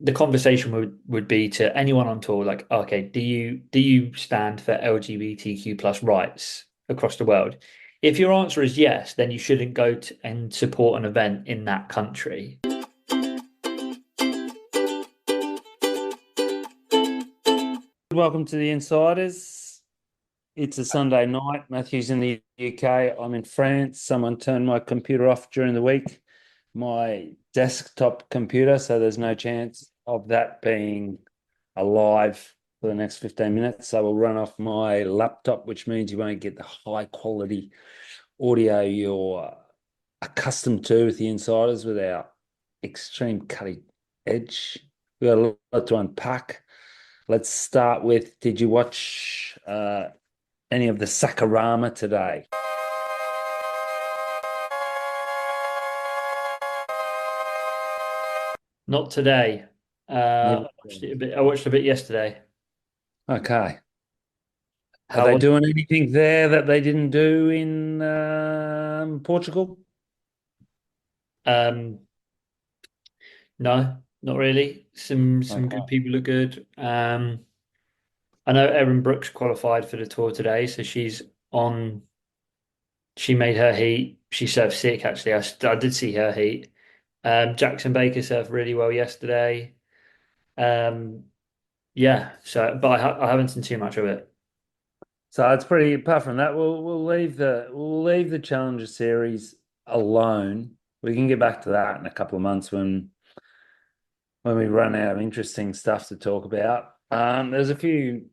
the conversation would be to anyone on tour, like, okay, do you stand for LGBTQ plus rights across the world? If your answer is yes, then you shouldn't go to, and support an event in that country. Welcome to the Insiders. It's a Sunday night. Matthew's in the UK. I'm in France. Someone turned my computer off during the week, my desktop computer, so there's no chance of that being alive for the next 15 minutes. So we'll run off my laptop, which means you won't get the high quality audio you're accustomed to with the Insiders with our extreme cutting edge. We've got a lot to unpack. Let's start with, did you watch any of the Sakurama today? Not today. Never. I watched a bit yesterday. Okay. Are How they was doing anything there that they didn't do in Portugal? um no, not really. Some good Okay. people look good. I know Erin Brooks qualified for the tour today, so on. She made her heat. She served sick actually. I did see her heat. Jackson Baker served really well yesterday. Um, yeah. So, but I haven't seen too much of it. So it's pretty. Apart from that, we'll leave the Challenger series alone. We can get back to that in a couple of months when we run out of interesting stuff to talk about. There's a few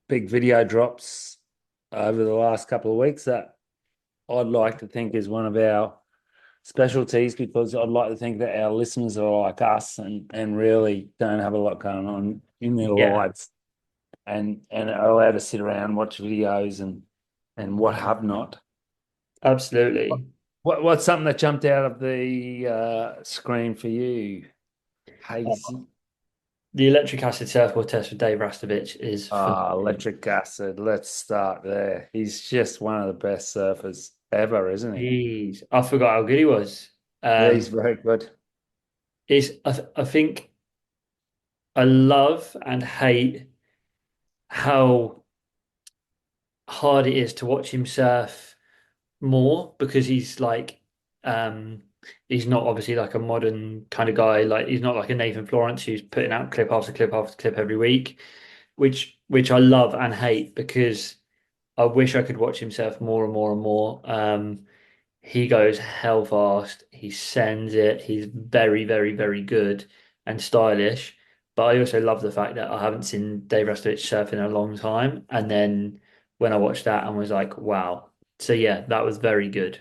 big video drops over the last couple of weeks that I'd like to think is one of our specialties because I'd like to think that our listeners are like us and really don't have a lot going on in their Yeah, lives and are allowed to sit around and watch videos and what have not. absolutely. What's something that jumped out of the screen for you? Uh, Hazy. The electric acid surfboard test with Dave Rastovich is phenomenal. Electric acid. Let's start there. He's just one of the best surfers ever, isn't he? Jeez, I forgot how good he was. Yeah, Um, he's very good. I think I love and hate how hard it is to watch him surf more because um he's not obviously like a modern kind of guy. Like he's not like a Nathan Florence who's putting out clip after clip after clip every week, which I love and hate because I wish I could watch him surf more and more and more. He goes hell fast. He sends it. He's very, very, very good and stylish. But I also love the fact that I haven't seen Dave Rastovich surf in a long time. And then when I watched that and was like, wow. So yeah, that was very good.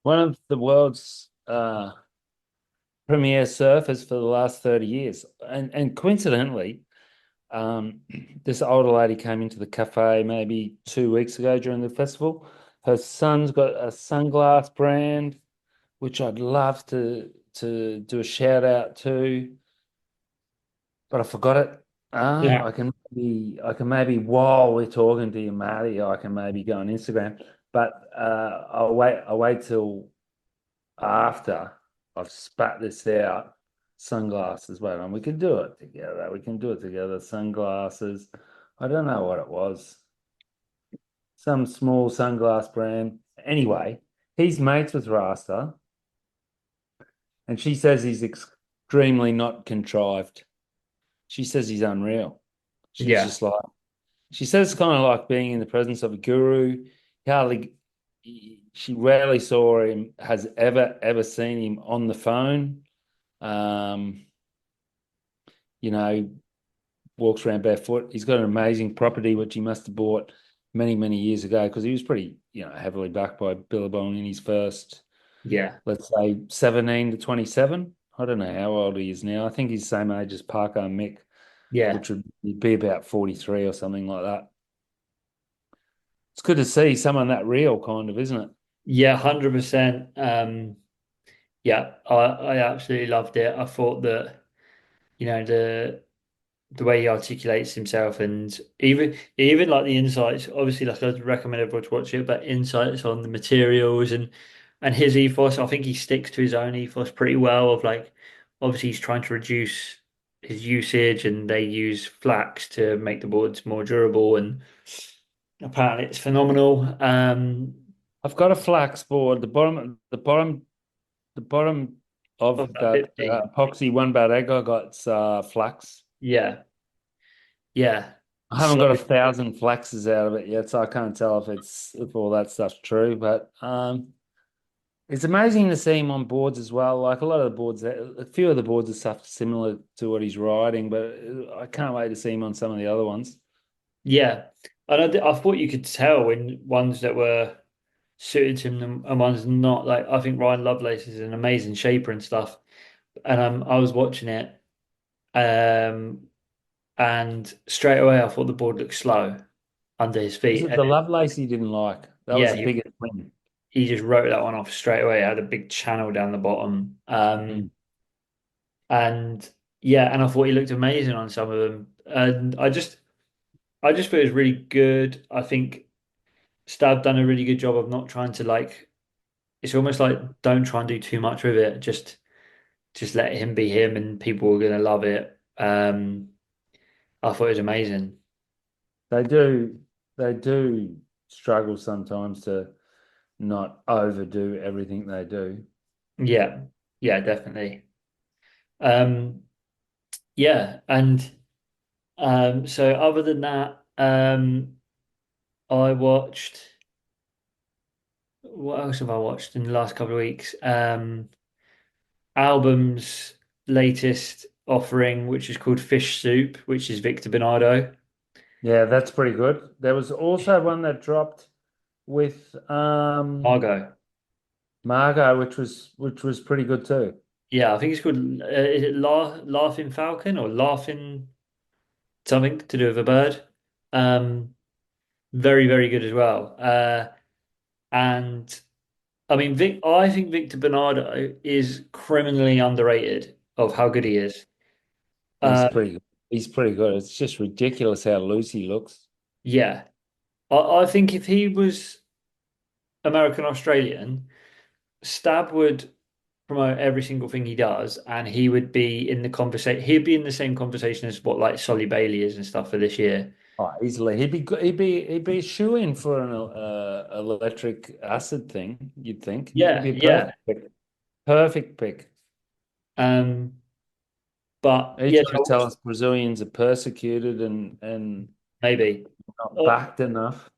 One of the world's premier surfers for the last 30 years. And coincidentally, um, this older lady came into the cafe maybe 2 weeks ago during the festival. Her son's got a sunglass brand, which I'd love to do a shout out to, but I forgot it. Yeah. I can maybe while we're talking to you, Marty, I can maybe go on Instagram. But I'll wait till after I've spat this out, sunglasses. Wait on, we can do it together. We can do it together. Sunglasses. I don't know what it was. Some small sunglass brand. Anyway, he's mates with Rasta, and she says he's extremely not contrived. She says he's unreal. She's Yeah. just like, she says it's kind of like being in the presence of a guru. Hardly, she rarely saw him, has ever seen him on the phone. Um, you know, walks around barefoot. He's got an amazing property which he must have bought many years ago because he was pretty, heavily backed by Billabong in his first, Yeah. let's say, 17 to 27. I don't know how old he is now. I think he's the same age as Parker and Mick, Yeah. which would be about 43 or something like that. It's good to see someone that real, kind of, isn't it? Yeah, 100%. Yeah, I absolutely loved it. I thought that, the way he articulates himself and even like the insights, obviously like I'd recommend everyone to watch it, but insights on the materials and his ethos, I think he sticks to his own ethos pretty well of like obviously he's trying to reduce his usage, and they use flax to make the boards more durable, and apparently it's phenomenal. I've got a flax board. The bottom Of of that that 50. epoxy one bad egg I got's flax. Yeah, yeah. I haven't So got 1,000 flaxes out of it yet, so I can't tell if all that stuff's true. But it's amazing to see him on boards as well. Like a lot of the boards, a few of the boards are stuff similar to what he's riding, but I can't wait to see him on some of the other ones. yeah, and I thought you could tell when ones that were suited to him and one's not. Like I think Ryan Lovelace is an amazing shaper and stuff. And I was watching it, um, and straight away I thought the board looked slow under his Was feet. it And the Lovelace he didn't like? That was yeah, the biggest thing. he just wrote that one off straight away. It had a big channel down the bottom. Mm. And yeah, and I thought he looked amazing on some of them. And I just thought it was really good. I think Stab done a really good job of not trying to like. It's almost like don't try and do too much with it. Just let him be him, and people are gonna love it. I thought it was amazing. They do, they do struggle sometimes to not overdo everything they do. Yeah, yeah, definitely. Um, yeah, and so other than that, I watched. What else have I watched in the last couple of weeks? Album's latest offering, which is called Fish Soup, which is Victor Bernardo. Yeah, that's pretty good. There was also one that dropped with Margot. Margot, which was pretty good too. Yeah, I think it's called. Is it Laughing Falcon or Laughing something to do with a bird? Um, very, very good as well. And I mean, I think Victor Bernardo is criminally underrated of how good he is. He's Uh, pretty good. He's pretty good. It's just ridiculous how loose he looks. yeah, I think if he was American Australian, Stab would promote every single thing he does, and he would be in the conversation. He'd be in the same conversation as what like Solly Bailey is and stuff for this year. Oh, easily. He'd be good. He'd be a shoe-in for an electric acid thing, you'd think. He'd Yeah, be a yeah. perfect pick. Perfect pick. Um, but He's yeah, trying to tell us Brazilians are persecuted and maybe. not Uh, backed enough.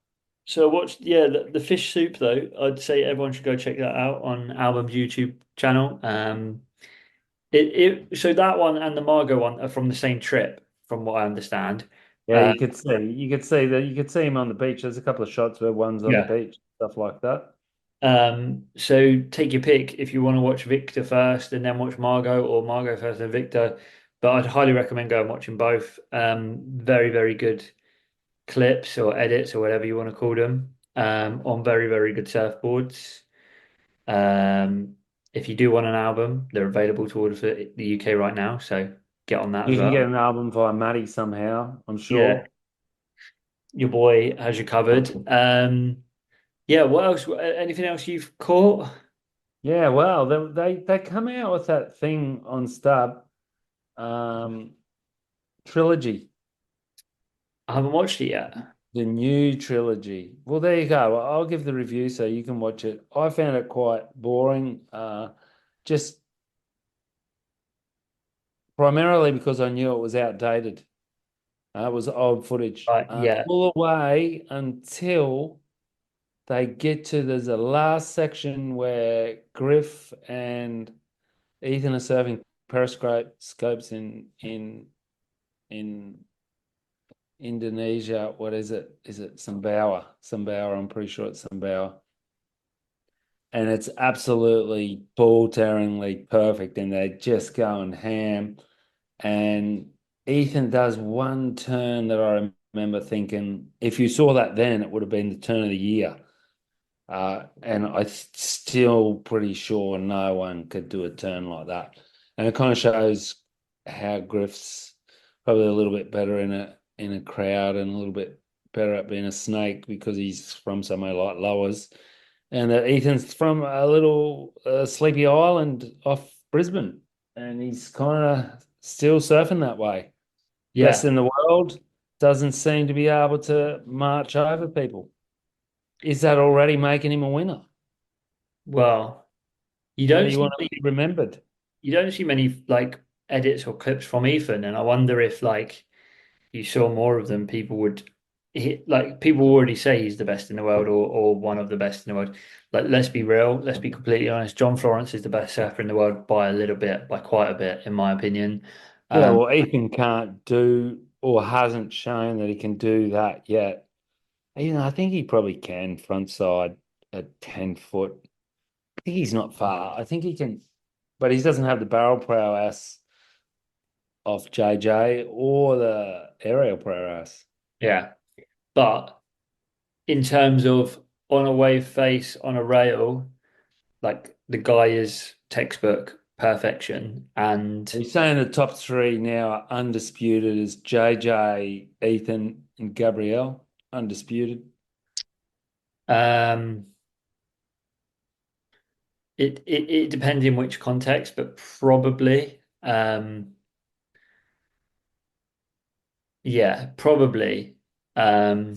so I watched, yeah, the fish soup though. I'd say everyone should go check that out on Album's YouTube channel. So that one and the Margot one are from the same trip, from what I understand. Yeah, Uh, you could see him on the beach. There's a couple of shots where one's on the yeah. beach, stuff like that. So take your pick if you want to watch Victor first and then watch Margot, or Margot first and Victor. But I'd highly recommend going and watching both. Very, very good clips or edits or whatever you want to call them, on very, very good surfboards. Um, if you do want an album, they're available to order for the UK right now, so get on that as You can get well. an album via Maddie somehow, I'm Yeah, sure. your boy has you covered. Yeah, what else? Anything else you've caught? Yeah, well, they come out with that thing on Stub, um, trilogy, I haven't watched it yet. the new trilogy. Well, there you go. I'll give the review so you can watch it. I found it quite boring, just primarily because I knew it was outdated. It was old footage. Right, yeah, All the way until they get to there's a last section where Griff and Ethan are serving periscopes in Indonesia. What is it? Is it Sumbawa? Sumbawa, I'm pretty sure it's Sumbawa. And it's absolutely ball-tearingly perfect, and they're just going ham. And Ethan does one turn that I remember thinking, if you saw that then, it would have been the turn of the year. And I'm still pretty sure no one could do a turn like that. And it kind of shows how Griff's probably a little bit better in a crowd and a little bit better at being a snake because he's from somewhere like Lowers. And Ethan's from a little sleepy island off Brisbane. and he's kind of still surfing that way. Best Yeah. in the world, doesn't seem to be able to march over people. Is that already making him a winner? Well, you How do don't you see want to many, be remembered? you don't see many like edits or clips from Ethan, and I wonder if like you saw more of them, people would like people already say he's the best in the world or one of the best in the world. Like, let's be real, let's be completely honest. John Florence is the best surfer in the world by a little bit, by quite a bit, in my opinion. Yeah, Um, well, Ethan can't do or hasn't shown that he can do that yet. I think he probably can frontside at 10 foot. I think he's not far. I think he can, but he doesn't have the barrel prowess of JJ or the aerial prowess. yeah, but in terms of on a wave face on a rail, like the guy is textbook perfection, and He's saying the top three now are undisputed as JJ, Ethan, and Gabrielle. Undisputed. um, it depends in which context, but probably. Yeah, probably. Um,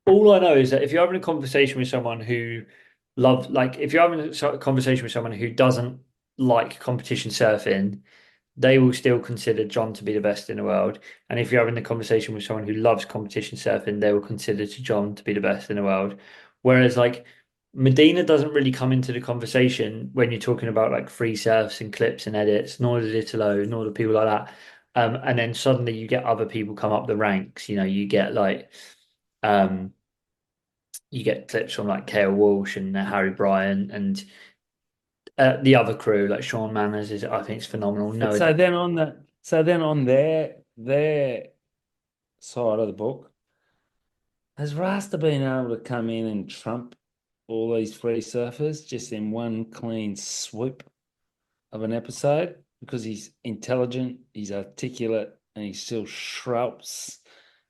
all I know is that if you're having a conversation with someone who like, if you're having a conversation with someone who doesn't like competition surfing, they will still consider John to be the best in the world. And if you're having the conversation with someone who loves competition surfing, they will consider to John to be the best in the world. Whereas like Medina doesn't really come into the conversation when you're talking about like free surfs and clips and edits, nor does Italo, nor do people like that. And then suddenly you get other people come up the ranks. You get like um, you get clips from like Kale Walsh and Harry Bryant and the other crew like Sean Manners is I think is phenomenal. But No, so then on their side of the book, has Rasta been able to come in and trump all these free surfers just in one clean swoop of an episode? Because he's intelligent, he's articulate, and he still shroups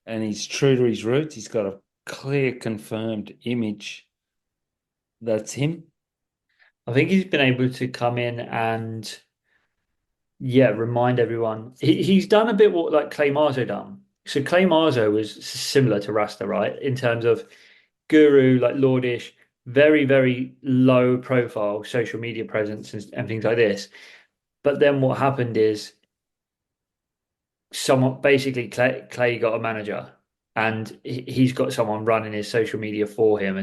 and he's true to his roots. He's got a clear, confirmed image that's him. I think he's been able to come in and yeah, remind everyone. He's done a bit what like Clay Marzo done. So Clay Marzo was similar to Rasta, right? In terms of guru, like Lordish, very, very low profile social media presence and things like this. But then what happened is someone basically Clay got a manager and he's got someone running his social media for him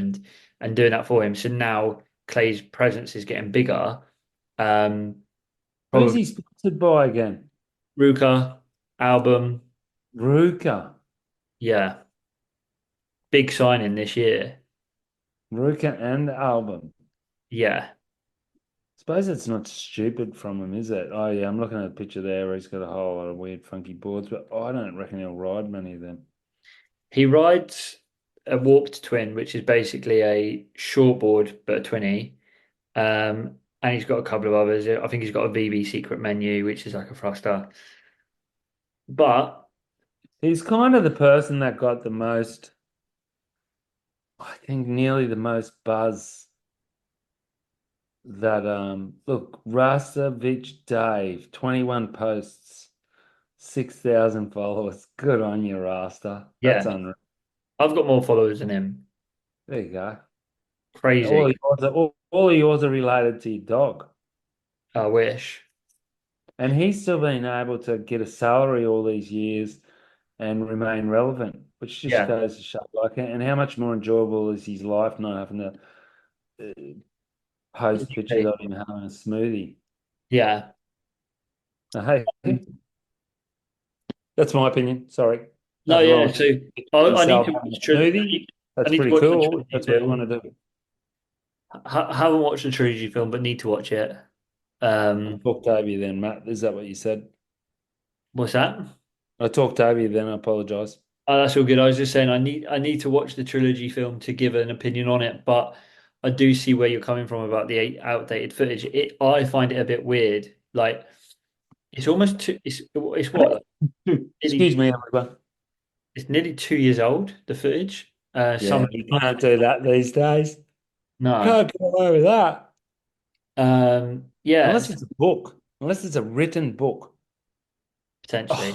and doing that for him. So now Clay's presence is getting bigger. Um, Who's Probably he sponsored by again? Ruka album. Ruka. Yeah, big signing this year. Ruka and album. Yeah, Suppose it's not stupid from him, is it? Oh yeah, I'm looking at a picture there where he's got a whole lot of weird, funky boards, but I don't reckon he'll ride many of them. he rides a warped twin, which is basically a shortboard but a twinny. And he's got a couple of others. I think he's got a VB secret menu, which is like a thruster. But He's kind of the person that got the most, I think, nearly the most buzz. That look, Rastovich Dave, 21 posts, 6,000 followers. Good on you, Rasta. That's yeah, unreal. I've got more followers than him. There you go. All Crazy. yours are, all yours are related to your dog. I wish. And he's still been able to get a salary all these years and remain relevant, which just Yeah, goes to show, like, and how much more enjoyable is his life not having to post pictures of him having a smoothie. yeah. Hey, that's my opinion. Sorry. No, Nothing wrong yeah. with So I need yourself to having watch. a smoothie. I That's need to pretty watch the cool if trilogy that's what you want film. to do. Haven't watched the trilogy film, but need to watch it. I Um, talked over you then, Matt. Is that what you said? what's that? I talked over you then. I apologize. Oh, that's all good. I was just saying I need to watch the trilogy film to give an opinion on it, but I do see where you're coming from about the outdated footage. I find it a bit weird. Like it's almost two, it's what like nearly Excuse me, everyone. it's nearly 2 years old, the footage. Yeah, Some you can't do that these days. no. Can't get away with that. Yeah, Unless it's a book, unless it's a written book. Oh, potentially.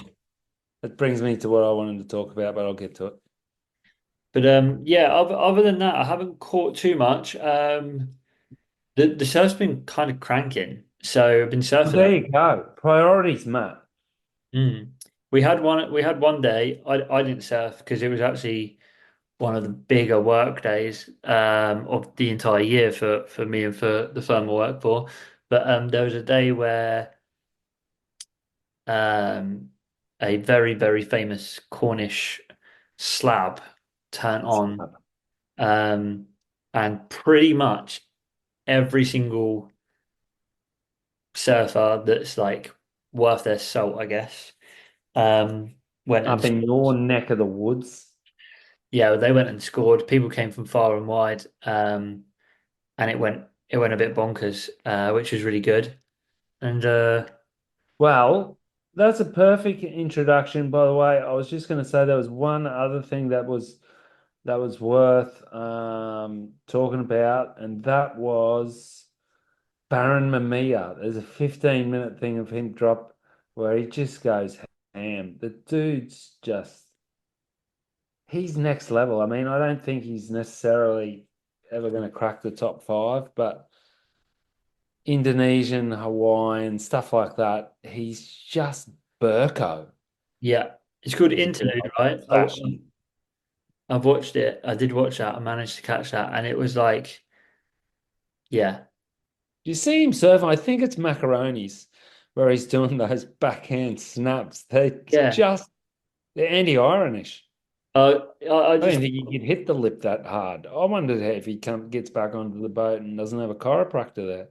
that brings me to what I wanted to talk about, but I'll get to it. But yeah, other than that, I haven't caught too much. The surf's been kind of cranking, so I've been Well, surfing. there you go. Priorities, Matt. Mm. We had one day. I didn't surf because it was actually one of the bigger work days of the entire year for me and for the firm I work for. But there was a day where um, a very, very famous Cornish slab turned on, um, and pretty much every single surfer that's like worth their salt, I guess, um, went and Up in your neck of the woods. yeah, they went and scored. People came from far and wide, and it went a bit bonkers, which was really good. And Well, that's a perfect introduction, by the way. I was just going to say there was one other thing that was worth talking about, and that was Baron Mamiya. There's a 15-minute thing of him drop where he just goes ham. The dude's just he's next level. I mean, I don't think he's necessarily ever going to crack the top five, but Indonesian, Hawaiian, stuff like that, he's just Burko. yeah, it's called Is in Interlude, my right? fashion. I've watched it. I did watch that. I managed to catch that, and it was like, yeah, You see him surf, I think it's macaronis where he's doing those backhand snaps. They yeah. just they're anti-Ironish. I I just didn't think he could hit the lip that hard. I wondered if he gets back onto the boat and doesn't have a chiropractor there.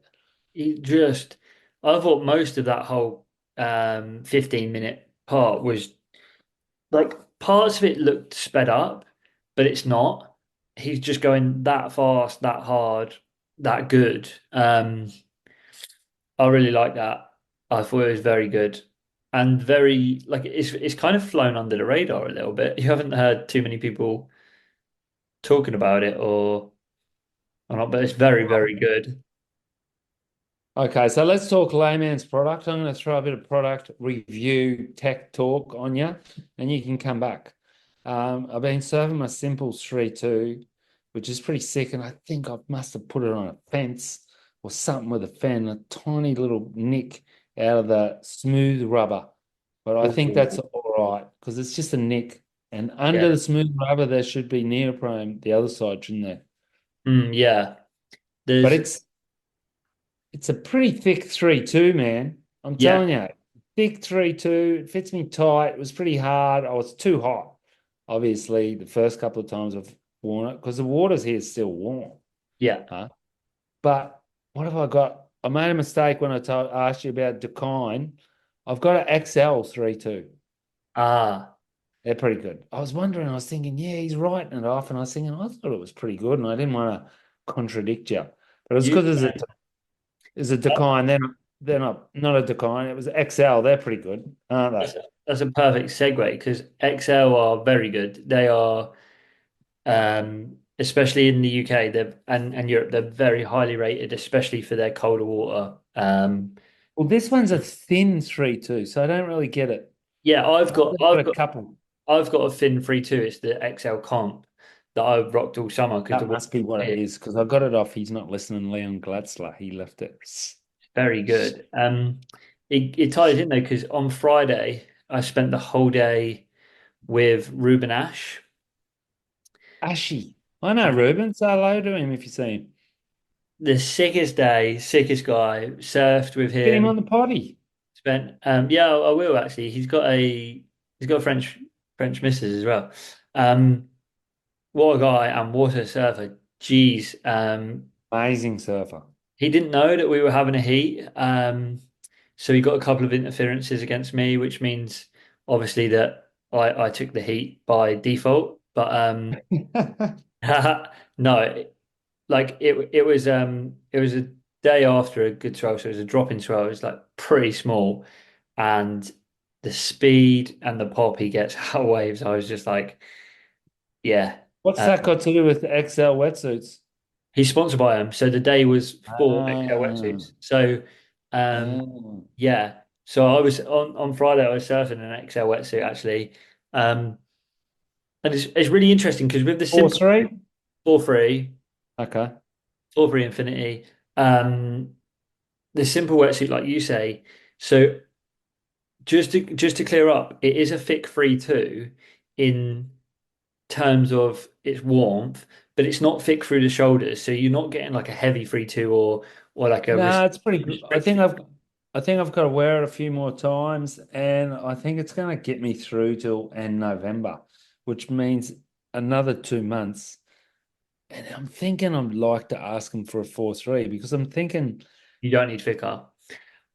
it just I thought most of that whole 15-minute part was like parts of it looked sped up, but it's not. He's just going that fast, that hard, that good. I really like that. I thought it was very good and very like it's kind of flown under the radar a little bit. You haven't heard too many people talking about it or not, but it's very, very good. Okay, so let's talk layman's product. I'm going to throw a bit of product review tech talk on you, and you can come back. I've been serving my Simples 3.2, which is pretty sick, and I think I must have put it on a fence or something with a fan, a tiny little nick out of the smooth rubber. But I think Ooh. that's all right because it's just a nick, and Yeah. under the smooth rubber there should be neoprene, the other side, shouldn't there? Yeah. But There's it's a pretty thick 3.2, man. I'm yeah, telling you, thick 3.2. It fits me tight. It was pretty hard. I was too hot, obviously, the first couple of times I've worn it because the waters here is still warm. yeah. Huh? But what have I got? I made a mistake when asked you about Decline. I've got an XL 3.2. Ah, They're pretty good. I was wondering, I was thinking, yeah, he's writing it off. And I was thinking, I thought it was pretty good. And I didn't want to contradict you. But it's you because there's a decline. They're not a decline. It was XL. They're pretty good, aren't they? that's a perfect segue because XL are very good. They are especially in the UK, they're and Europe, they're very highly rated, especially for their colder water. Well, this one's a thin 3.2, so I don't really get it. Yeah, I've I've got only got I've a got couple. I've got a Fin Free too. It's the XL comp that I've rocked all summer because the That water's must be what it clear. is because I got it off. He's not listening, Leon Gladsler. He left it. Very good. It ties in though because on Friday I spent the whole day with Ruben Ash. Ashy. I know And Ruben. Say hello to him if you see him. the sickest day, sickest guy. Surfed with Get him him. on the potty. Spent yeah, I will actually. He's got a French missus as well. Um, what a guy and what a surfer. Jeez. Amazing surfer. He didn't know that we were having a heat. So he got a couple of interferences against me, which means obviously that I took the heat by default. But no, like it was a day after a good swell, so it was a drop in swell. It was like pretty small, and the speed and the pop he gets out waves, I was just like, yeah. What's Uh, that got to do with XL wetsuits? he's sponsored by him, so the day was for XL Ah, wetsuits. So. Um, Oh. yeah. So I was on Friday. I was surfing an XL wetsuit actually, um, and it's really interesting because with the Four simple three. 4-3, Okay. 4-3 Infinity, the simple wetsuit, like you say. So just to clear up, it is a thick 3-2 in terms of its warmth, but it's not thick through the shoulders. So you're not getting like a heavy 3-2 or like a No, it's pretty good. restricted. I think I've got to wear it a few more times, and I think it's going to get me through till end November, which means another 2 months. And I'm thinking I'd like to ask him for a 4-3 because You don't need thicker.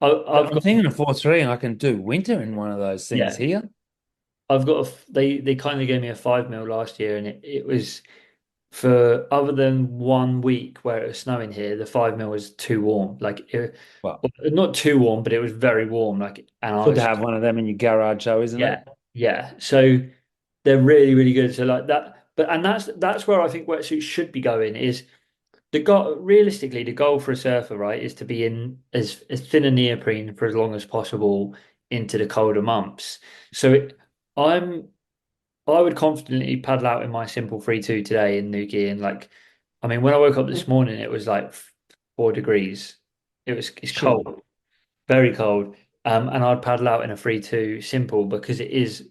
I've I'm got thinking a 4-3 and I can do winter in one of those things yeah. here. I've got they kindly gave me a 5 mil last year, and it was for other than 1 week where it was snowing here, the 5 mil was too warm. Well, Well, not too warm, but it was very warm. And I good to was have one of them in your garage, though, isn't it? yeah, yeah. So they're really, really good. So like that, but and that's where I think wetsuits should be going is the goal. Realistically, the goal for a surfer, right, is to be in as thin a neoprene for as long as possible into the colder months. So I'm I would confidently paddle out in my simple 3-2 today in Newquay and I mean, when I woke up this morning, it was like 4 degrees. It's Sure. cold, very cold. And I'd paddle out in a 3-2 simple because it is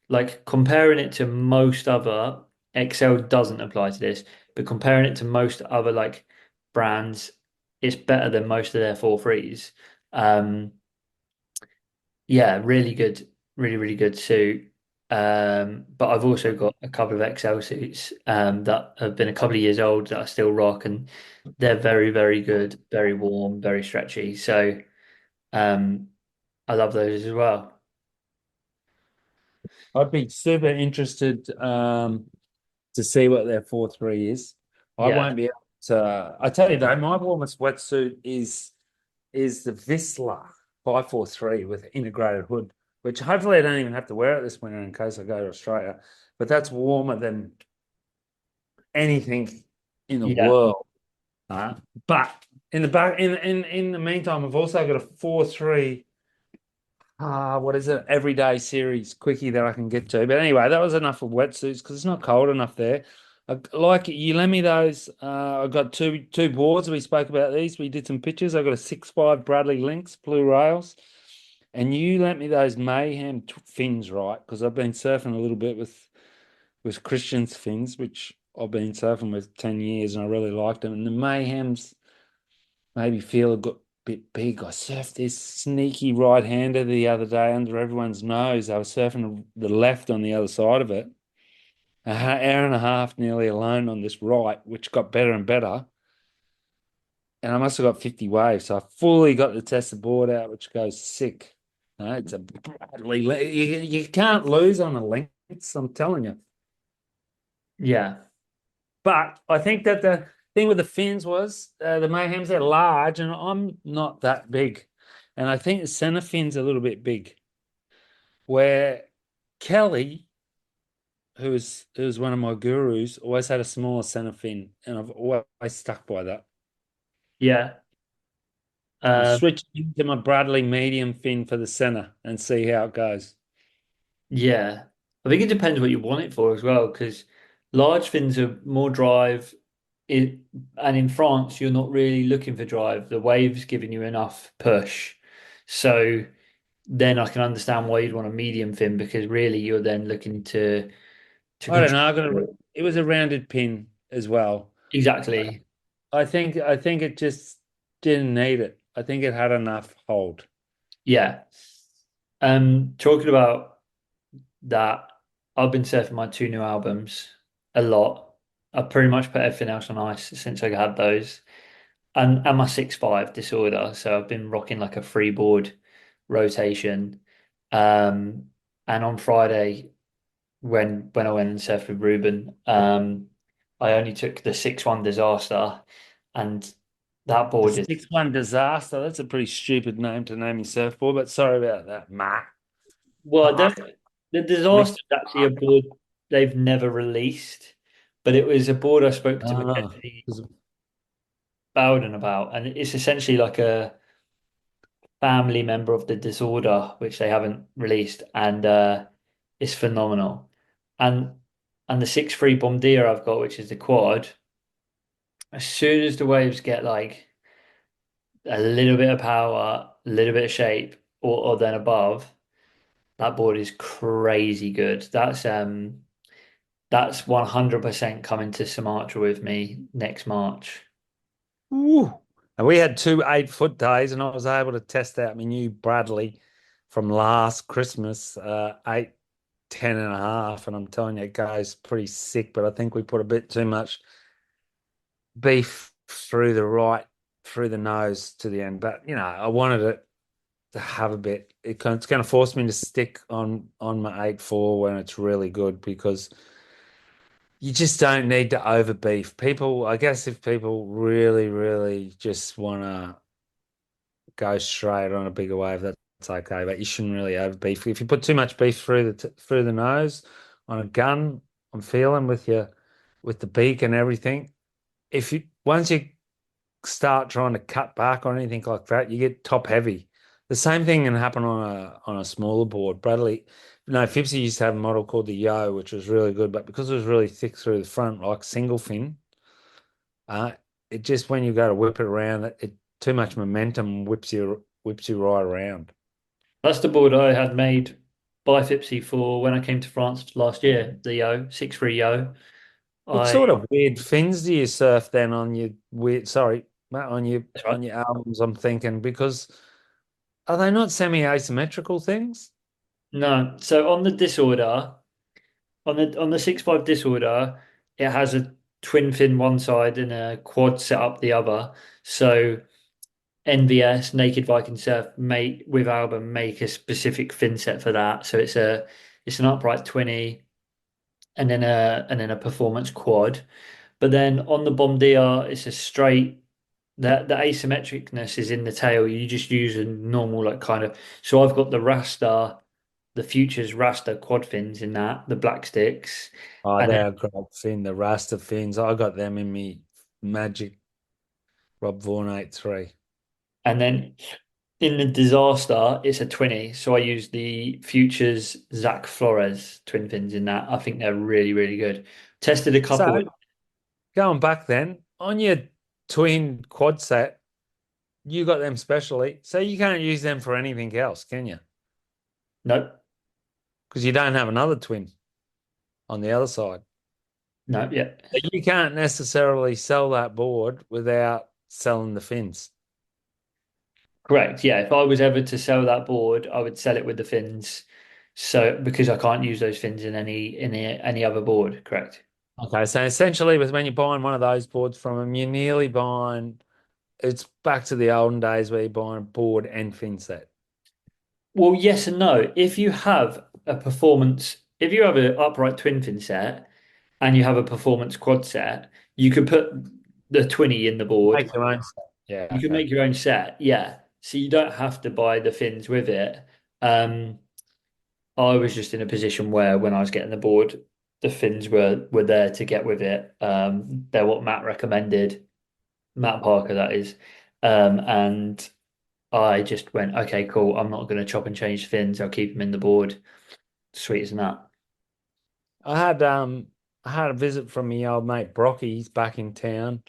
like comparing it to most other XL doesn't apply to this, but comparing it to most other like brands, it's better than most of their 4-3s. Um, yeah, really good, really, really good suit. But I've also got a couple of XL suits that have been a couple of years old that I still rock, and they're very, very good, very warm, very stretchy. So um, I love those as well. I'd be super interested to see what their 4-3 is. I Yeah, won't be able to. I tell you though, my warmest wetsuit is the Whistler 543 with integrated hood, which hopefully I don't even have to wear it this winter in case I go to Australia. But that's warmer than anything in the yeah, world. Uh, but in the back in the meantime, I've also got a 4-3 what is it? Everyday series quickie that I can get to. But anyway, that was enough of wetsuits because it's not cold enough there. Like you lent me those. I got two boards. We spoke about these. We did some pictures. I got a 6.5 Bradley Lynx blue rails, and you lent me those Mayhem fins, right? Because I've been surfing a little bit with Christian's fins, which I've been surfing with 10 years, and I really liked them. And the Mayhems maybe feel a bit big. I surfed this sneaky right-hander the other day under everyone's nose. I was surfing the left on the other side of it. An hour and a half nearly alone on this right, which got better and better. And I must have got 50 waves. So I fully got to test the board out, which goes sick. It's a Bradley. You can't lose on a length, I'm telling you. yeah, But I think that the thing with the fins was the Mayhems, they're large and I'm not that big. And I think the center fin's a little bit big. Where Kelly, who's one of my gurus, always had a smaller center fin. And I've always stuck by that. yeah. I'm Um, switching into my Bradley medium fin for the center and see how it goes. Yeah, I think it depends what you want it for as well, because large fins are more drive. It and in France, you're not really looking for drive. The wave's giving you enough push, so then I can understand why you'd want a medium fin because really you're then looking to I don't know. control. It was a rounded pin as well. Exactly. I think it just didn't need it. I think it had enough hold. Yeah. Talking about that, I've been surfing my two new albums a lot. I've pretty much put everything else on ice since I had those. And my 6'5" disorder. So I've been rocking like a freeboard rotation. Um, and on Friday, when I went and surfed with Ruben, I only took the 6'1" disaster, and that The board is 6-1 disaster. That's a pretty stupid name to name your surfboard, but sorry about that, Matt. well, I don't, the disaster Miss. is actually a board they've never released, but it was a board I spoke to Ah, Mackenzie Bowden about, and it's essentially like a family member of the disorder, which they haven't released, and it's phenomenal. And the 6.3 Bombardier I've got, which is the quad, as soon as the waves get like a little bit of power, a little bit of shape, or then above, that board is crazy good. That's 100% coming to Sumatra with me next March. Ooh. And we had 2 8-foot days, and I was able to test out my new Bradley from last Christmas, 8, 10 and a half. And I'm telling you, it goes pretty sick, but I think we put a bit too much beef through the nose to the end. But, I wanted it to have a bit. It's going to force me to stick on my 8.4 when it's really good because you just don't need to over beef. People, I guess if people really, really just want to go straight on a bigger wave, that's okay. But you shouldn't really over beef. If you put too much beef through the nose on a gun, I'm feeling with the beak and everything. If you once you start trying to cut back on anything like that, you get top heavy. The same thing can happen on a smaller board. Fipsy used to have a model called the Yo, which was really good, but because it was really thick through the front, like single fin, uh, it just when you go to whip it around, it too much momentum whips you right around. That's the board I had made by Fipsy for when I came to France last year, the Yo, 6.3 Yo. What I, sort of weird fins do you surf then on your weird? Sorry, Matt, on your that's right. on your albums? I'm thinking because are they not semi-asymmetrical things? No, so on the disorder, on the 6.5 disorder, it has a twin fin one side and a quad set up the other. So NVS, Naked Viking Surf, make with Album make a specific fin set for that. So it's an upright 20 and then a performance quad. But then on the Bombardier, it's a straight. The asymmetricness is in the tail. You just use a normal like kind of. So I've got the Rasta, the Futures Rasta quad fins in that, the black sticks, Oh, and then they're a great fin, the Rasta fins. I got them in me Magic Rob Vaughan 83. and then in the Disaster, it's a 20. So I use the Futures Zach Flores twin fins in that. I think they're really, really good. Tested a So couple with going back then, on your twin quad set, you got them specially. So you can't use them for anything else, can you? no, Because you don't have another twin on the other side. no, yeah. So you can't necessarily sell that board without selling the fins. Correct. Yeah. If I was ever to sell that board, I would sell it with the fins. So because I can't use those fins in any other board. Correct. Okay, so essentially, with when you're buying one of those boards from them, you're nearly buying. It's back to the olden days where you're buying a board and fin set. Well, yes and no. If you have an upright twin fin set and you have a performance quad set, you could put the 20 in the board. Make your own set. You Yeah, can okay. make your own set. Yeah. So you don't have to buy the fins with it. Um, I was just in a position where when I was getting the board, the fins were there to get with it. They're what Matt recommended, Matt Parker, that is. And I just went, okay, cool. I'm not going to chop and change fins. I'll keep them in the board. Sweet as that. I had um I had a visit from my old mate Brocky. He's back in town,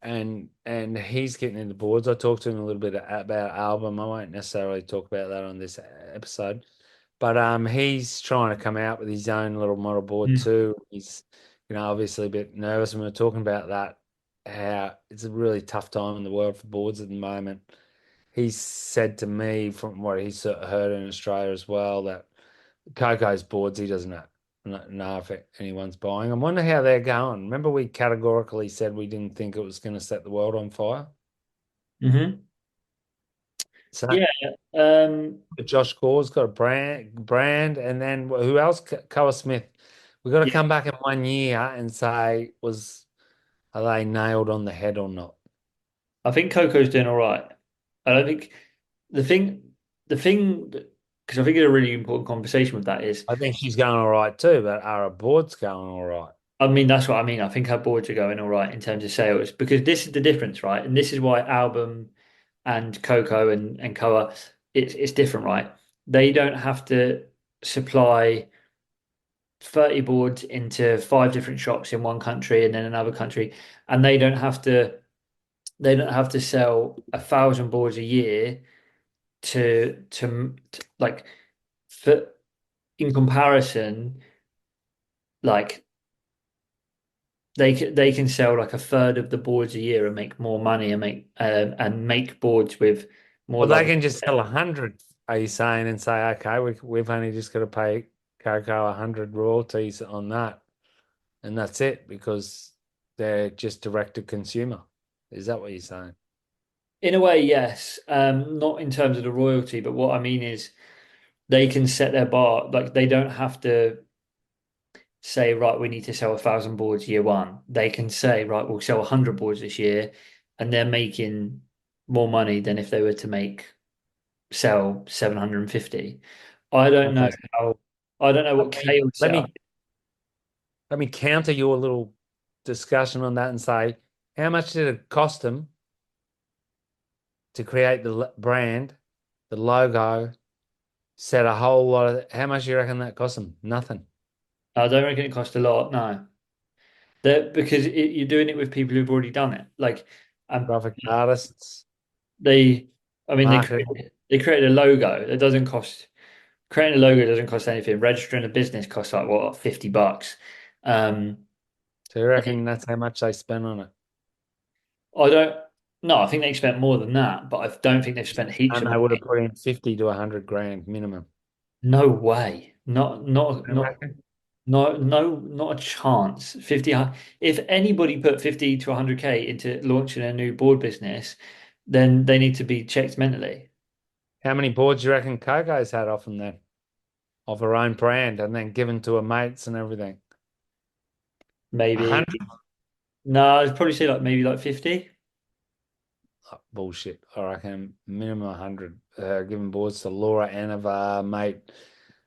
and he's getting into boards. I talked to him a little bit about album. I won't necessarily talk about that on this episode, but he's trying to come out with his own little model board Mm. too. He's obviously a bit nervous, and we were talking about that. How it's a really tough time in the world for boards at the moment. He said to me, from what he's sort of heard in Australia as well, that Coco's boards he doesn't know if anyone's buying. I wonder how they're going. Remember, we categorically said we didn't think it was going to set the world on fire. Hmm. So Yeah. Um, Josh Core's got a brand, and then who else? Coa Smith. We've got to yeah. come back in 1 year and say, are they nailed on the head or not? I think Coco's doing all right. I don't think the thing, because I think it's a really important conversation with that is, I think she's going all right too, but are her boards going all right? I mean, that's what I mean. I think our boards are going all right in terms of sales because this is the difference, right? And this is why album. and Coco and Koa, it's different, right? They don't have to supply 30 boards into five different shops in one country and then another country, and they don't have to sell 1,000 boards a year to like for in comparison, like they can sell like a third of the boards a year and make more money and make boards with more Well, they like can just sell 100, are you saying, and say, okay, we've only just got to pay Coco 100 royalties on that, and that's it because they're just direct to consumer. Is that what you're saying? in a way, yes. Not in terms of the royalty, but what I mean is they can set their bar. Like they don't have to say, right, we need to sell 1,000 boards year one. They can say, right, we'll sell 100 boards this year, and they're making more money than if they were to sell 750. I don't know Okay. how. I don't know what Kale Let set up. me let me counter your little discussion on that and say, how much did it cost them to create the brand, the logo, set a whole lot of, how much do you reckon that cost them? Nothing. I don't reckon it cost a lot. No, because you're doing it with people who've already done it. Like, um, Graphic artists, they, I mean, marketing. they created a logo. It doesn't cost creating a logo doesn't cost anything. Registering a business costs like what, $50. Um, So you reckon that's how much they spent on it? I don't. No, I think they've spent more than that, but I don't think they've spent heaps And of they would have money. put in 50 to 100 grand minimum. No way. Not not You not reckon? no no not a chance. 50. If anybody put 50 to 100K into launching a new board business, then they need to be checked mentally. How many boards do you reckon Coco's had off them then? Of her own brand and then given to her mates and everything? Maybe. 100? No, I'd probably say like maybe like 50. Oh, bullshit. I reckon minimum 100. Giving boards to Laura Anavar, mate,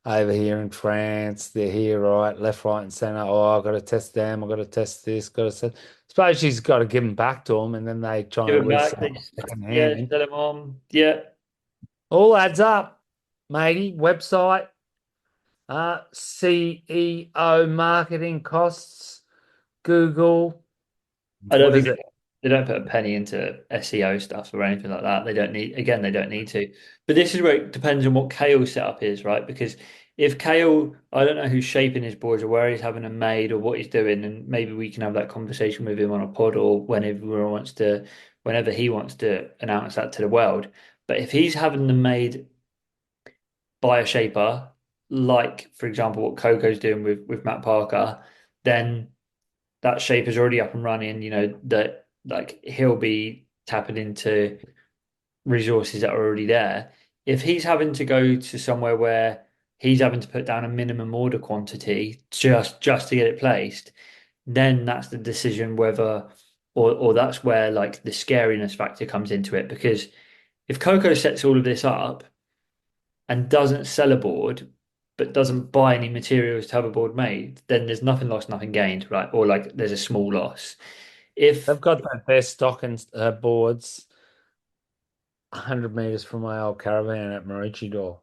over here in France. They're here, right, left, right, and center. Oh, I've got to test them. I've got to test this. Got to test. Suppose she's got to give them back to them, and then they try Give and it back. resell second Yeah, hand. sell them on. Yeah. All adds up, matey. Website, CEO marketing costs, Google. I don't What think is it? they don't put a penny into SEO stuff or anything like that. They don't need, again, they don't need to. But this is where it depends on what Kale's setup is, right? Because if Kale, I don't know who's shaping his boards or where he's having them made or what he's doing, and maybe we can have that conversation with him on a pod or whenever he wants to announce that to the world. But if he's having them made by a shaper, like for example what Coco's doing with Matt Parker, then that shape is already up and running, that like he'll be tapping into resources that are already there. If he's having to go to somewhere where he's having to put down a minimum order quantity just to get it placed, then that's the decision whether or that's where like the scariness factor comes into it. Because if Coco sets all of this up and doesn't sell a board, but doesn't buy any materials to have a board made, then there's nothing lost, nothing gained, right? Or like there's a small loss. If They've got that their stock and boards 100 meters from my old caravan at Maroochydore.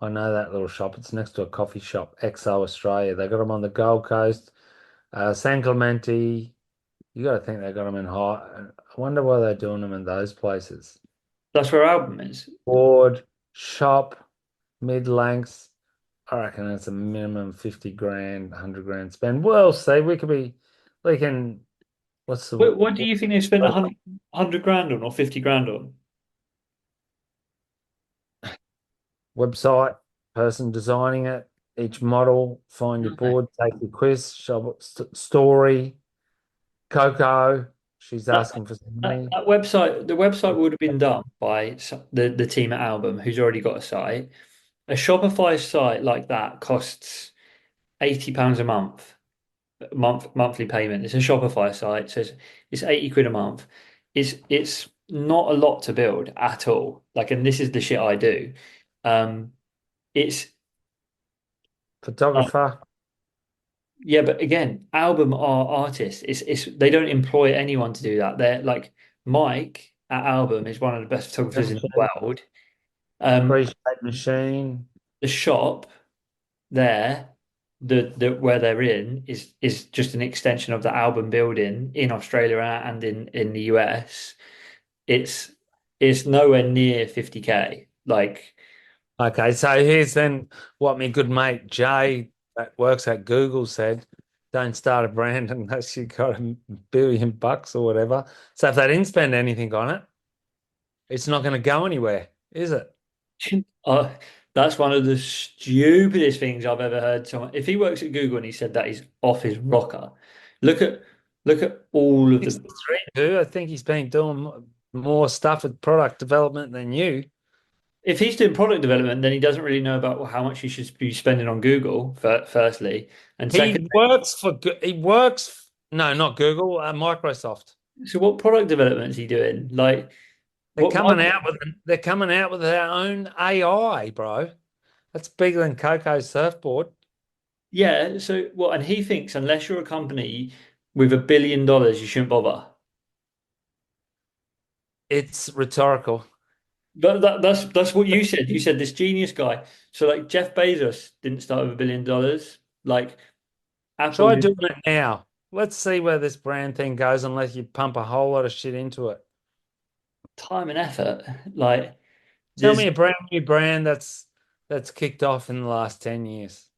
I know that little shop. It's next to a coffee shop, XO Australia. They got them on the Gold Coast, San Clemente. You got to think they got them in high. I wonder why they're doing them in those places. that's where our album is, Board, shop, mid lengths. I reckon it's a minimum 50 grand, 100 grand spend. Well, see, we can, what's the, what do you think they spent 100 grand on or 50 grand on? website, person designing it, each model, find your Okay. board, take your quiz, story, Coco, she's That, asking for some that, money. that website, the website would have been done by the team at Album, who's already got a site. A Shopify site like that costs £80 a monthly payment. It's a Shopify site, so it's 80 quid a month. It's not a lot to build at all. Like, and this is the shit I do. Um, it's Photographer, Yeah, but again, Album are artists. It's they don't employ anyone to do that. They're like Mike. at Album is one of the best photographers in the Machine, world. free shape machine. The shop there, the where they're in is just an extension of the Album building in Australia and in the US. It's it's nowhere near 50K. Like, Okay, so here's then what my good mate Jay that works at Google said, don't start a brand unless you got $1 billion or whatever. So if they didn't spend anything on it, it's not going to go anywhere, is it? uh, that's one of the stupidest things I've ever heard someone. If he works at Google and he said that, he's off his rocker. Look at look at all of He's the. three, dude. I think he's been doing more stuff with product development than you. If he's doing product development, then he doesn't really know about how much he should be spending on Google, firstly. And secondly, He works, no, not Google, Microsoft. so what product development is he doing? Like, They're what coming market? out with they're coming out with their own AI, bro. That's bigger than Coco's surfboard. Yeah, so what? And he thinks unless you're a company with $1 billion, you shouldn't bother. It's rhetorical. But that's what you said. You said this genius guy. So like Jeff Bezos didn't start with $1 billion. Like Apple Try did doing it now. Let's see where this brand thing goes unless you pump a whole lot of shit into it. time and effort. Like Tell there's me a brand new brand that's kicked off in the last 10 years.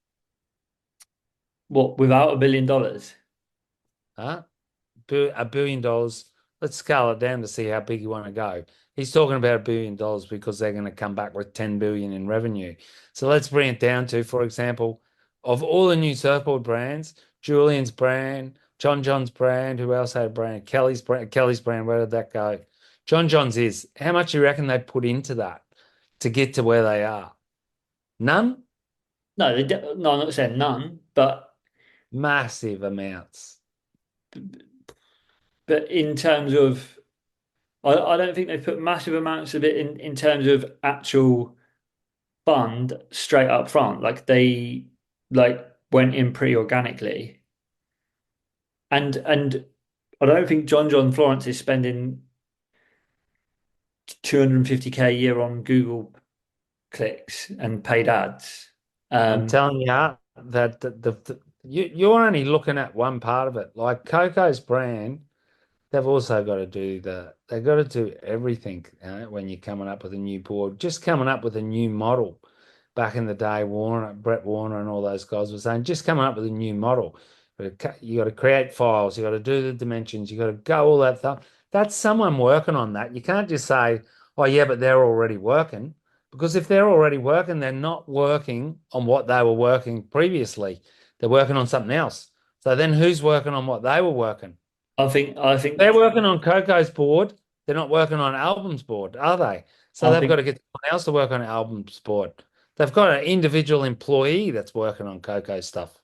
what without $1 billion. Huh? $1 billion. Let's scale it down to see how big you want to go. He's talking about $1 billion because they're going to come back with 10 billion in revenue. So let's bring it down to, for example, of all the new surfboard brands, Julian's brand, John John's brand, who else had a brand? Kelly's brand, where did that go? John John's is. How much do you reckon they put into that to get to where they are? None? No, no, I'm not saying none, Massive amounts. but in terms of I don't think they've put massive amounts of it in terms of actual fund straight up front. Like they like went in pretty organically. And I don't think John Florence is spending 250K a year on Google clicks and paid ads. I'm Um, telling you that you're only looking at one part of it. Like Coco's brand, they've also got to do they've got to do everything when you're coming up with a new board. Just coming up with a new model. Back in the day, Brett Warner, and all those guys were saying, just coming up with a new model. You got to create files, you got to do the dimensions, you got to go all that stuff. That's someone working on that. You can't just say, oh yeah, but they're already working. Because if they're already working, they're not working on what they were working previously. They're working on something else. So then who's working on what they were working? I They're think working on Coco's board. They're not working on Album's board, are they? So I they've got think to get someone else to work on Album's board. They've got an individual employee that's working on Coco's stuff.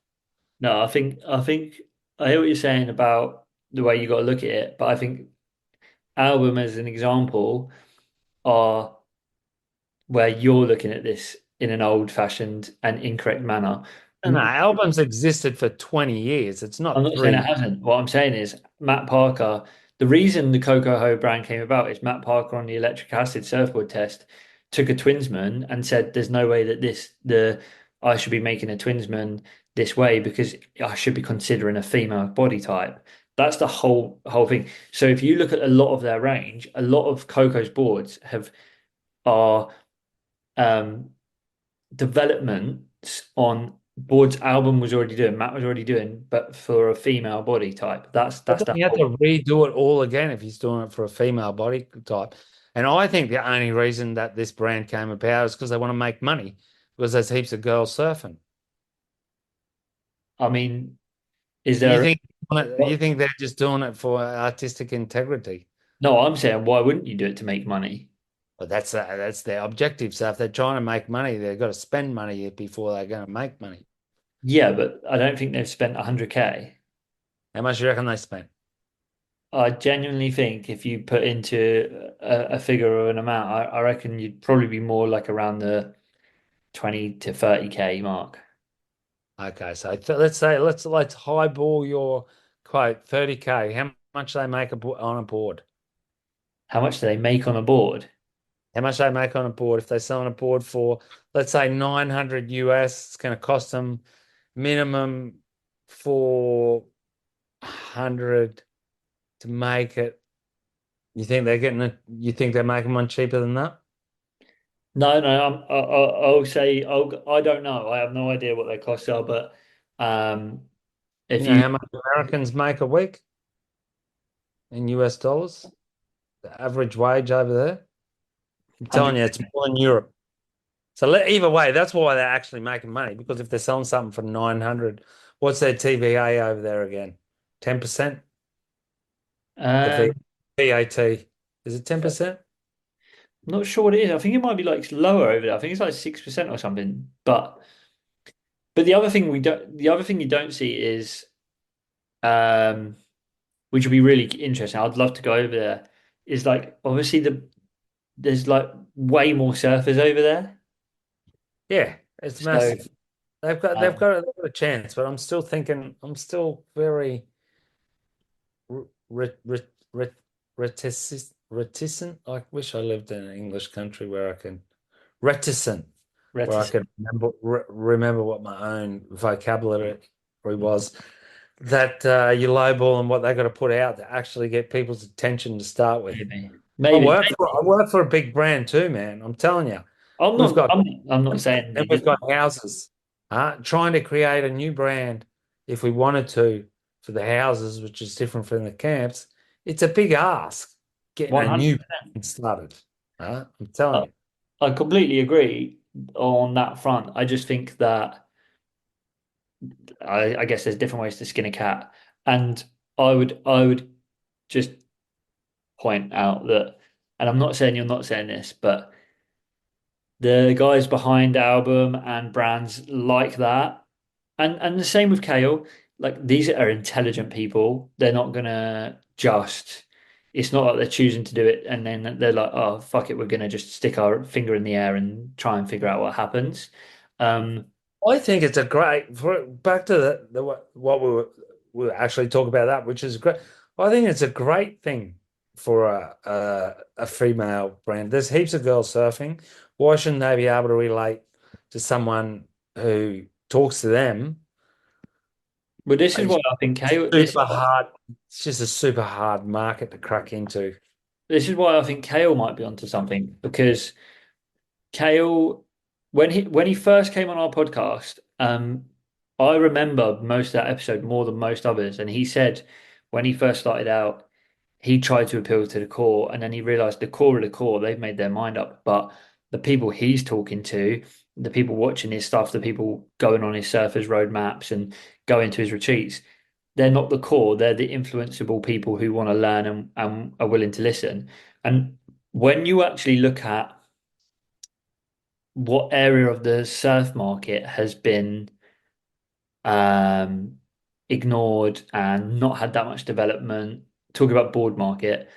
no, I think I hear what you're saying about the way you got to look at it, but I think album as an example are where you're looking at this in an old-fashioned and incorrect manner. And no, Album's existed for 20 years. It's I'm not not saying it 3. hasn't. What I'm saying is Matt Parker, the reason the Coco Ho brand came about is Matt Parker on the electric acid surfboard test took a Twinsman and said there's no way that I should be making a Twinsman this way because I should be considering a female body type. That's the whole thing. So if you look at a lot of their range, a lot of Coco's boards have are um developments on boards album was already doing, Matt was already doing, but for a female body type. But That's then the you have whole. to redo it all again if he's doing it for a female body type. And I think the only reason that this brand came about is because they want to make money because there's heaps of girls surfing. I mean, is You there think you what? think they're just doing it for artistic integrity? No, I'm saying why wouldn't you do it to make money? But that's their objective. So if they're trying to make money, they've got to spend money before they're going to make money. Yeah, but I don't think they've spent 100K. How much do you reckon they spent? I genuinely think if you put into a figure or an amount, I reckon you'd probably be more like around the 20 to 30K mark. Okay, so let's say let's highball your quote 30K. How much they make on a board? How much do they make on a board? How much they make on a board? If they sell on a board for, let's say, 900 US, it's going to cost them minimum 400 to make it. You think they're getting it? You think they're making one cheaper than that? No, no, I'll say I don't know. I have no idea what their costs are, but um, You if know you, how much Americans make a week in US dollars? The average wage over there? I'm telling you, it's more than Europe. So either way, that's why they're actually making money. Because if they're selling something for 900, what's their TVA over there again? 10%? The um, VAT. Is it 10%? I'm not sure what it is. I think it might be like lower over there. I think it's like 6% or something. But the other thing you don't see is um, which would be really interesting. I'd love to go over there. Is like obviously there's like way more surfers over there. Yeah, it's So massive. They've got they've um, got a, they've got a chance, but I'm still thinking I'm still very re, re, re, reticent. I wish I lived in an English country where I can reticent, where I reticent. could remember what my own vocabulary was. That you lowball and what they got to put out to actually get people's attention to start with. Maybe, I maybe. work for I work for a big brand too, man. I'm telling you, I'm we've not. got I'm not saying and they we've didn't. got houses. Trying to create a new brand if we wanted to for the houses, which is different from the camps. It's a big ask getting a new 100%. brand started. I'm telling you. I completely agree on that front. I just think that I guess there's different ways to skin a cat, and I would just point out that, and I'm not saying you're not saying this, but the guys behind the album and brands like that, and the same with Kale. Like these are intelligent people. They're not gonna just. It's not like they're choosing to do it and then they're like, oh fuck it, we're gonna just stick our finger in the air and try and figure out what happens. Um, I think it's a great back to the what we were actually talk about that, which is great. I think it's a great thing for a female brand. There's heaps of girls surfing. Why shouldn't they be able to relate to someone who talks to them? but this is It's why I think Kale. super hard. It's just a super hard market to crack into. This is why I think Kale might be onto something because Kale, when he first came on our podcast, I remember most of that episode more than most others, and he said when he first started out, he tried to appeal to the core, and then he realized the core of the core, they've made their mind up, but the people he's talking to, the people watching his stuff, the people going on his surfers roadmaps and going to his retreats, they're not the core, they're the influenceable people who want to learn and are willing to listen. And when you actually look at what area of the surf market has been um, ignored and not had that much development. Talk about board market,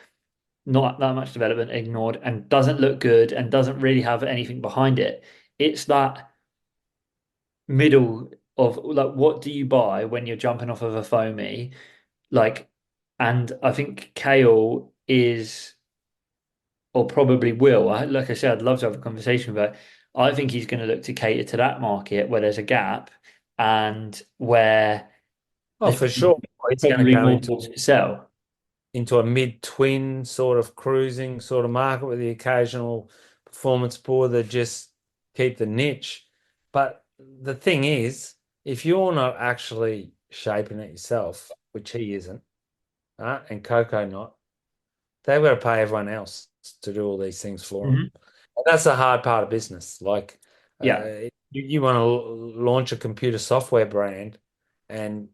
not that much development, ignored, and doesn't look good and doesn't really have anything behind it. It's that middle of like, what do you buy when you're jumping off of a foamy? Like, and I think Kale is, or probably will. Like I said, I'd love to have a conversation about it. I think he's going to look to cater to that market where there's a gap and where Oh, there's for sure. It's going to probably go more balls to sell. into a mid-twin sort of cruising sort of market with the occasional performance board that just keep the niche. But the thing is, if you're not actually shaping it yourself, which he isn't, and Coco not, they've got to pay everyone else to do all these things for them. Mhm. And that's the hard part of business. Like, Yeah, you want to launch a computer software brand, and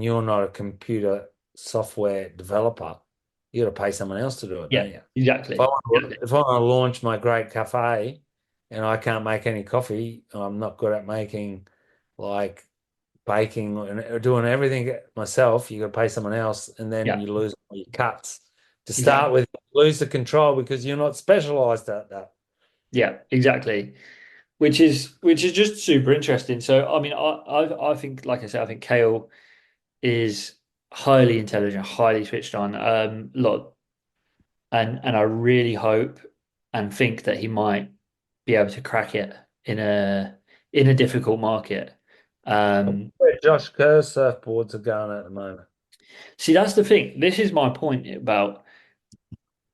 you're not a computer software developer, you got to pay someone else to do it, yeah, don't you? exactly. Exactly. If I want to launch my great cafe and I can't make any coffee, I'm not good at making like baking and doing everything myself, you got to pay someone else and then Yeah, you lose all your cuts. To start exactly. with, you lose the control because you're not specialized at that. Yeah, exactly. Which is just super interesting. So I mean, I think, like I said, I think Kale is highly intelligent, highly switched on. Lot and I really hope and think that he might be able to crack it in a difficult market. Um, Where Josh Kerr's surfboards are going at the moment. See, that's the thing. This is my point about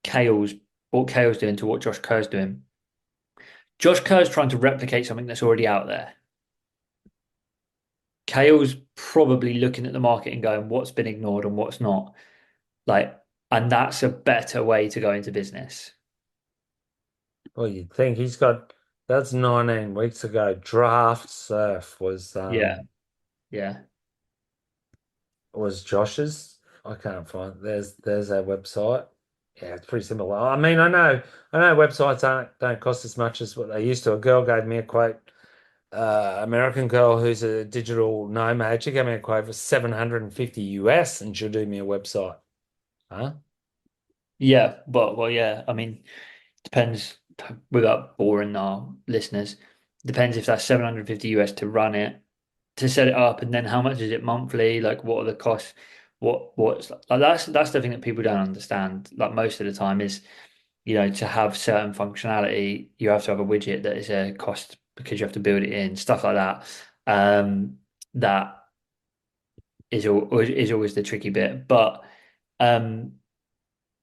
Kale's what Kale's doing to what Josh Kerr's doing. Josh Kerr's trying to replicate something that's already out there. Kale's probably looking at the market and going, what's been ignored and what's not. Like, and that's a better way to go into business. Well, you'd think he's got that's 19 weeks ago. Draft Surf Yeah, yeah. was Josh's. I can't find there's our website. Yeah, it's pretty simple. I mean, I know websites aren't don't cost as much as what they used to. A girl gave me a quote, American girl who's a digital nomad. She gave me a quote for 750 US and she'll do me a website. Huh? Yeah, but well, yeah. I mean, depends without boring our listeners. Depends if that's 750 US to run it, to set it up, and then how much is it monthly? Like, what are the costs? What's like, that's the thing that people don't understand. Like most of the time is, to have certain functionality, you have to have a widget that is a cost because you have to build it in, stuff like that. That is always the tricky bit. But um,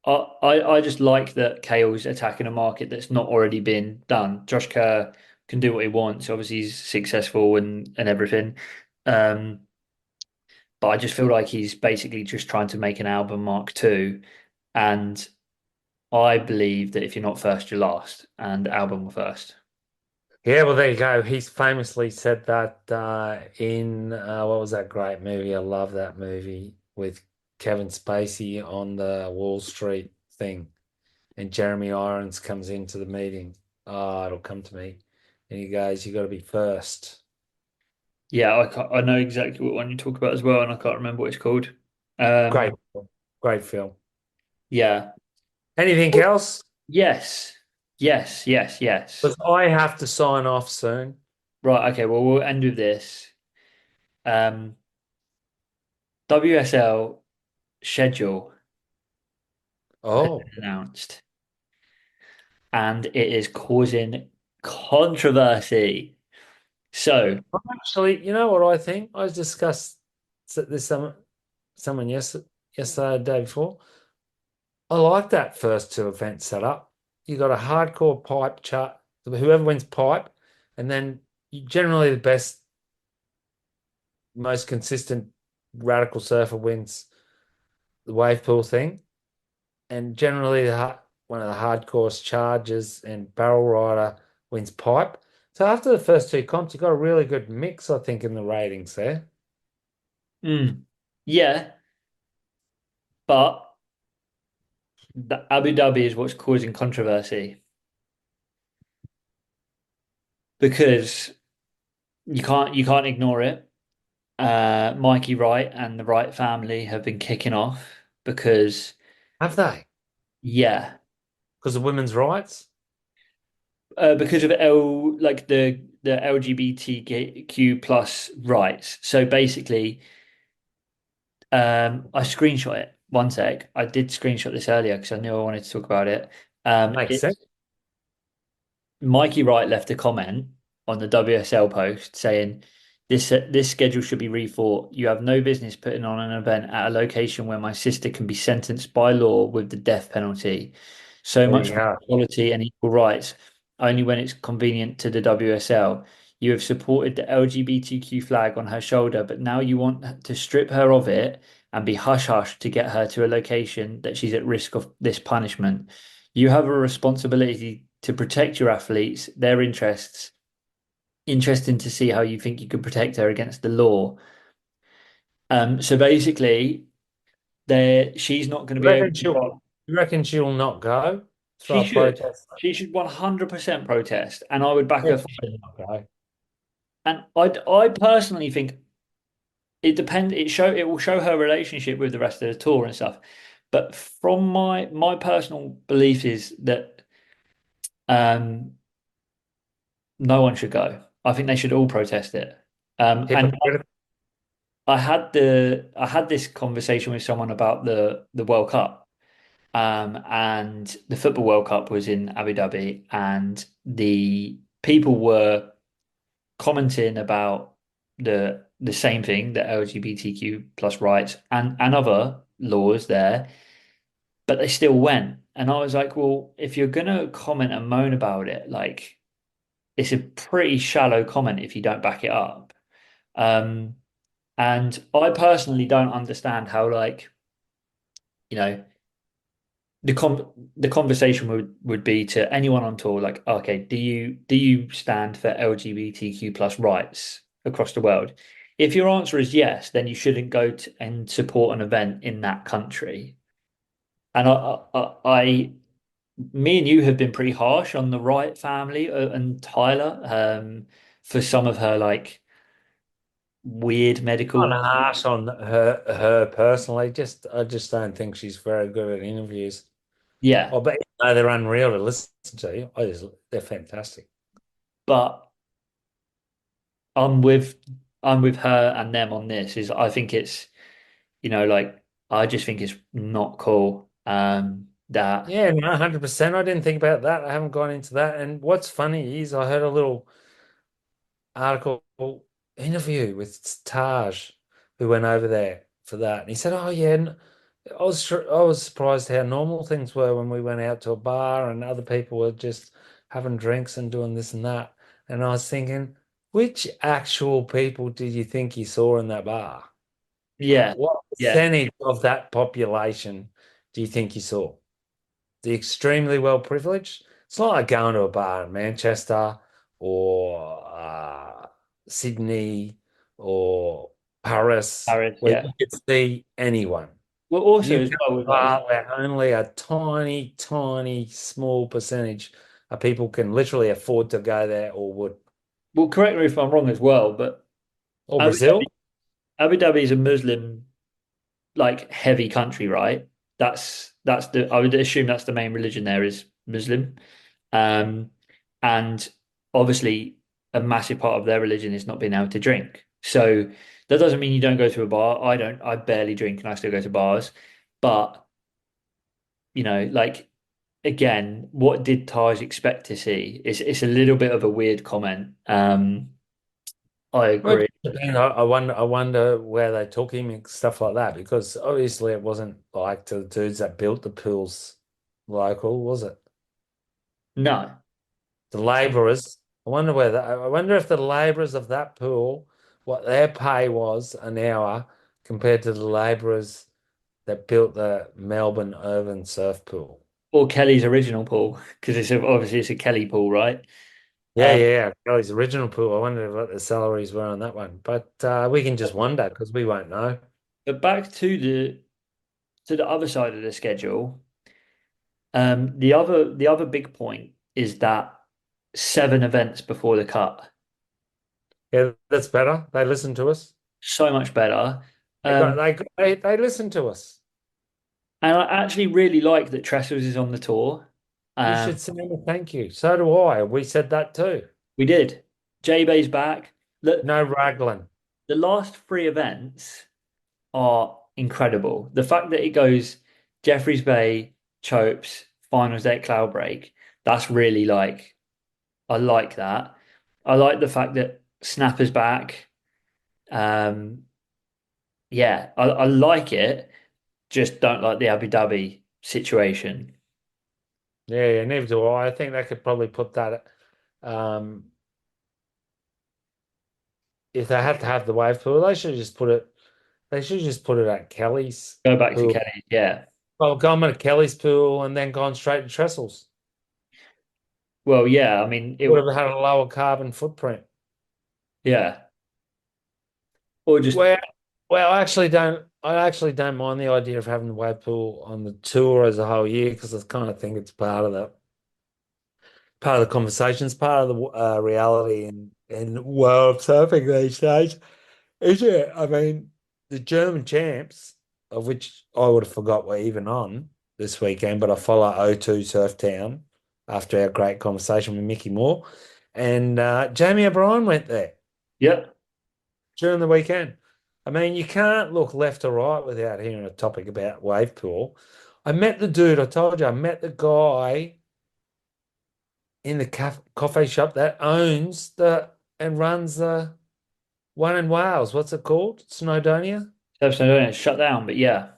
I just like that Kale's attacking a market that's not already been done. Josh Kerr can do what he wants. Obviously, he's successful and everything. Um, but I just feel like he's basically just trying to make an album Mark II. And I believe that if you're not first, you're last, and album were first. Yeah, well, there you go. He's famously said that in what was that great movie? I love that movie with Kevin Spacey on the Wall Street thing, and Jeremy Irons comes into the meeting. Oh, it'll come to me, and he goes, "You got to be first." Yeah, I know exactly what one you talk about as well, and I can't remember what it's called. Great, Um, film. Great film. yeah. Anything else? Yes. Yes, yes, yes. Because I have to sign off soon. Right, okay, well we'll end with this. Um, WSL schedule has Oh, been announced, and it is causing controversy. So, actually, you know what I think? I discussed this someone yesterday, the day before. I like that first two event setup. You got a hardcore pipe chart, whoever wins pipe, and then generally the best, most consistent radical surfer wins the wave pool thing, and generally one of the hardcore chargers and barrel rider wins pipe. So after the first two comps, you got a really good mix, I think, in the ratings there. yeah, but the Abu Dhabi is what's causing controversy because you can't ignore it. Mikey Wright and the Wright family have been kicking off because, Have they? yeah, Because of women's rights? because of the LGBTQ plus rights. So basically, I screenshot it. One sec. I did screenshot this earlier because I knew I wanted to talk about it. Makes sense. It's Mikey Wright left a comment on the WSL post saying this schedule should be rethought. You have no business putting on an event at a location where my sister can be sentenced by law with the death penalty. So There much you for go. equality and equal rights, only when it's convenient to the WSL. You have supported the LGBTQ flag on her shoulder, but now you want to strip her of it and be hush hush to get her to a location that she's at risk of this punishment. You have a responsibility to protect your athletes, their interests. Interesting to see how you think you could protect her against the law. So basically, she's not going to You be able reckon to she'll go. you reckon she'll not go? Throw She a should. protest? She should 100% protest, and I would back Yeah, her. she'll not go. And I personally think it depends. It will show her relationship with the rest of the tour and stuff. But from my personal belief is that um, no one should go. I think they should all protest it. And Hypocritical. I had this conversation with someone about the World Cup, and the Football World Cup was in Abu Dhabi, and the people were commenting about the same thing, the LGBTQ plus rights and other laws there, but they still went. And I was like, well, if you're gonna comment and moan about it, like it's a pretty shallow comment if you don't back it up. Um, and I personally don't understand how, like, you know, the conversation would be to anyone on tour, like, okay, do you stand for LGBTQ plus rights across the world? If your answer is yes, then you shouldn't go to, and support an event in that country. And me and you have been pretty harsh on the Wright family and Tyler for some of her like weird Not medical. harsh on her personally. Just I just don't think she's very good at interviews. Yeah, Oh, but no, they're unreal to listen to. They're fantastic. but I'm with I'm with her and them on this. Is I think it's like I just think it's not cool. That Yeah, no, 100%. I didn't think about that. I haven't gone into that. And what's funny is I heard a little article interview with Taj, who went over there for that, and he said, "Oh yeah." And I was surprised how normal things were when we went out to a bar and other people were just having drinks and doing this and that. And I was thinking, which actual people did you think you saw in that bar? Like, yeah, what yeah, percentage of that population do you think you saw? The extremely well privileged. It's not like going to a bar in Manchester or Sydney or Paris Paris, where yeah. you could see anyone. Well, also You as go well to a with like bar where only a tiny, tiny, small percentage of people can literally afford to go there or would. well, correct me if I'm wrong as well, but Or Abu Brazil. Abu Dhabi is a Muslim like heavy country, right? That's the I would assume that's the main religion there is Muslim. Um, and obviously a massive part of their religion is not being able to drink. So that doesn't mean you don't go to a bar. I barely drink and I still go to bars. But, like again, what did Taj expect to see? It's a little bit of a weird comment. I Well, it agree. depends. I wonder where they took him and stuff like that because obviously it wasn't like to the dudes that built the pools local, was it? No. The labourers. I wonder if the labourers of that pool, what their pay was an hour compared to the labourers that built the Melbourne Urban Surf Pool. Or Kelly's original pool, because obviously it's a Kelly pool, right? Yeah, Um, yeah, yeah. Kelly's original pool. I wonder what the salaries were on that one, but we can just wonder because we won't know. but back to the other side of the schedule. The other big point is that 7 events before the cut, Yeah, that's better. They listen to us. so much better. They got Um, they listen to us. and I actually really like that Trestles is on the tour. You Um, should send them a thank you. So do I. We said that too. we did. J-Bay's back. No Raglan. The last 3 events are incredible. The fact that it goes Jeffreys Bay, Chopes, finals day at Cloudbreak, that's really like I like that. I like the fact that Snapper's back. Um, yeah, I like it. Just don't like the Abu Dhabi situation. Yeah, yeah, neither do I. I think they could probably put that um if they had to have the wave pool, they should just put it at Kelly's Go back to pool. Kenny. Yeah. Well, gone at Kelly's pool and then gone straight to Trestles. Well, yeah. I mean, Would have had a lower carbon footprint. yeah. Or just Well, I actually don't mind the idea of having the wave pool on the tour as a whole year because I kind of think it's part of the conversation. It's part of the reality in world surfing these days, is it? I mean, the German champs, of which I would have forgot were even on this weekend, but I follow O2 Surf Town after our great conversation with Mickey Moore, and Jamie O'Brien went there yeah. during the weekend. I mean, you can't look left or right without hearing a topic about wave pool. I met the dude. I told you, I met the guy in the coffee shop that owns the and runs the one in Wales. What's it called? Snowdonia? Episode it's shut down, but yeah,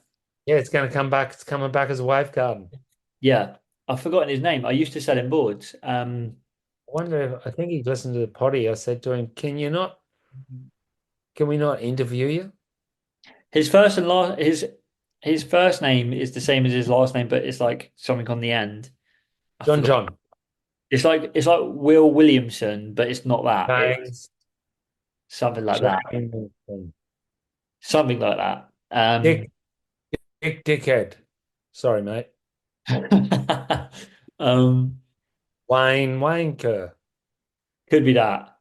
Yeah, it's going to come back. It's coming back as a wave garden. yeah. I've forgotten his name. I used to sell him boards. I wonder if I think he listened to the potty. I said to him, can we not interview you? His first and last his first name is the same as his last name, but it's like something on the end. I John forgot. John. It's like Will Williamson, but it's not that. It's James, something like that. James, Something like that. Dick, Dickhead. Sorry, mate. Um, Wayne Kerr. could be that.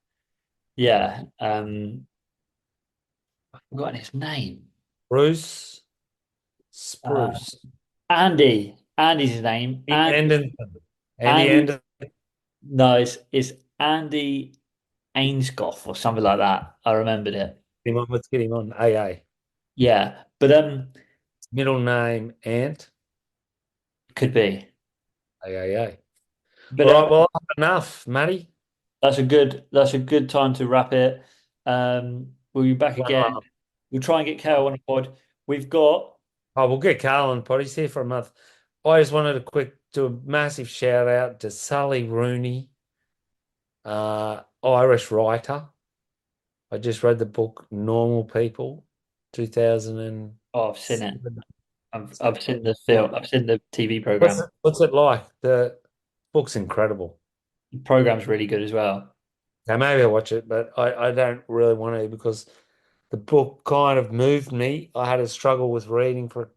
Yeah. I've forgotten his name. Bruce Uh, Spruce. Andy. Andy's his name. Andy Anderson. Andy Andy. Anderson. No, it's Andy Ainscough or something like that. I remembered it. Get him on, let's get him on. AA. Yeah, but Middle name Ant. could be. AAA. But All right, well, enough, Matty. that's a good time to wrap it. We'll be back One again. love. We'll try and get Kale on the pod. We've got Oh, we'll get Carl on pod. He's here for a month. I just wanted to do a massive shout out to Sally Rooney, Irish writer. I just read the book Normal People, 2007. oh, I've seen it. I've seen the film. I've seen the TV What's program. it, what's it like? The book's incredible. The program's really good as well. Now, maybe I'll watch it, but I don't really want to because the book kind of moved me. I had a struggle with reading for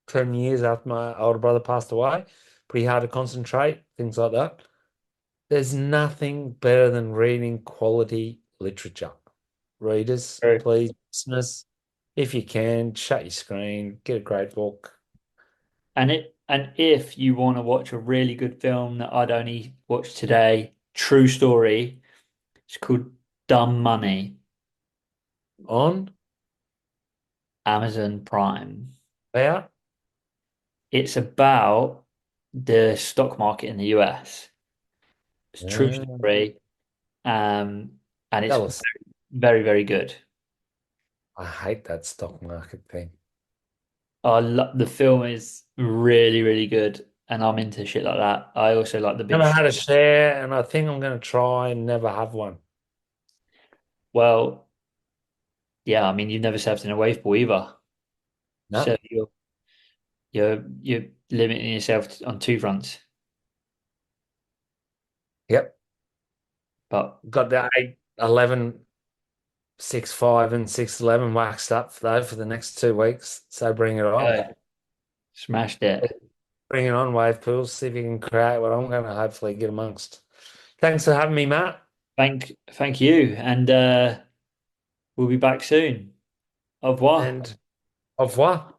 10 years after my older brother passed away. Pretty hard to concentrate, things like that. There's nothing better than reading quality literature. Readers, True. please, listeners, if you can, shut your screen, get a great book. And if you want to watch a really good film that I'd only watched today, true story, it's called Dumb Money, On, Amazon Prime. out, It's about the stock market in the US. It's a true uh, story, and it's tell us. very, very good. I hate that stock market thing. The film is really, really good, and I'm into shit like that. I also like the big. Never had a share, and I think I'm going to try and never have one. Well, yeah, I mean, you've never served in a wave pool either, so No. you're limiting yourself on two fronts. Yep. But Got the 8, 11, 6, 5, and 6, 11 waxed up though for the next 2 weeks. So bring it on. yeah, smashed it. Bring it on, wave pools. See if you can create what I'm going to hopefully get amongst. Thanks for having me, Matt. Thank you, and we'll be back soon. Au revoir. And au revoir.